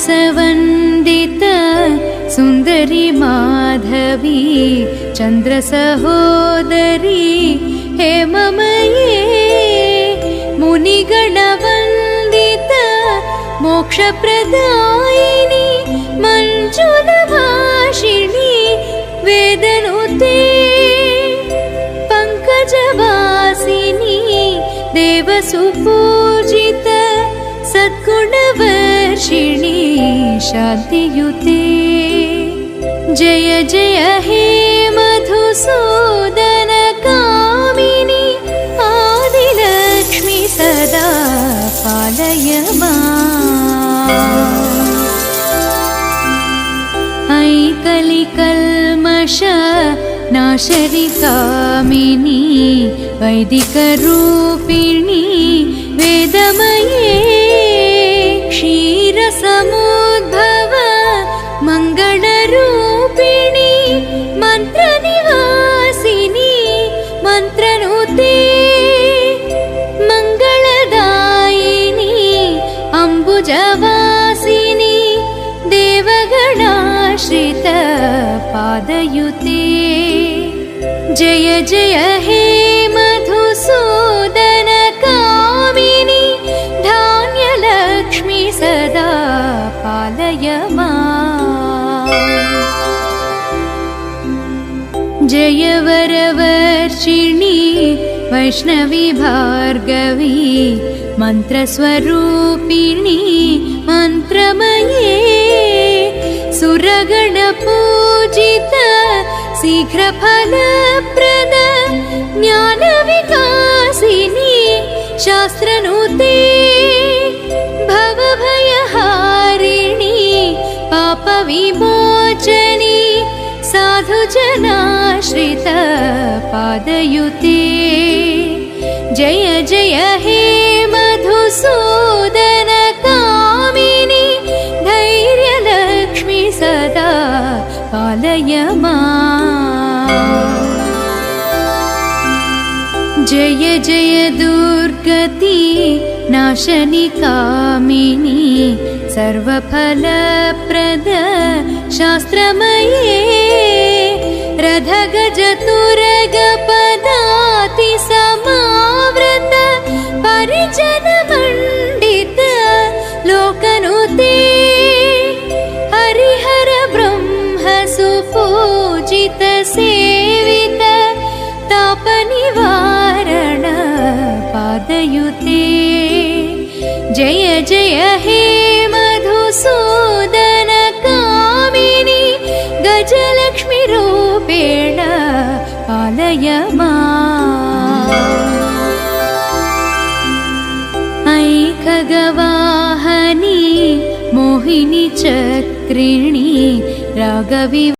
मानसवन्दित सुन्दरी माधवी चन्द्रसहोदरी हेममये मुनिगणवन्दित मोक्षप्रदायिनी मञ्जुलभाषिणी वेदनुते पङ्कजवासिनी देवसुपूजित सद्गुणवर्षिणी शान्तियुते जय जय हे मधुसूदन कामिनी आदिलक्ष्मी सदा पालय ऐ कलिकल्मष नाशरि कामिनी वैदिकरूपिणी वेदमये क्षीरसमुद्भव मङ्गलरूपिणी मन्त्रनिवासिनी मन्त्रनुते मङ्गलदायिनी अम्बुजवासिनी देवगणाश्रित पादयुते जय जय हे मधुसूदन कामिनी धान्यलक्ष्मी सदा पालय जय वरवर्षिणी वैष्णवी भार्गवी मन्त्रस्वरूपिणी मन्त्रमये सुरगणपूजित शीघ्रफलप्रद ज्ञानविकासिनी शास्त्रनुते भवभयहारिणी पापविमोचनी साधुजनाश्रित पादयुते जय जय हे मधुसूदन कामिनी धैर्यलक्ष्मी सदा पालय जय जय दुर्गति नाशनि कामिनी सर्वफलप्रद शास्त्रमये रथगजतुरगपदाति समावृत परिजनमण्डित लोकनुते हरिहर ब्रह्म सुपूजित सेवित तापनिवारण पादयुते जय जय हे मधुसूदन कामिनी गजलक्ष्मी रूपेण पालय ऐ खगवाहनी मोहिनी चक्रिणी राघवी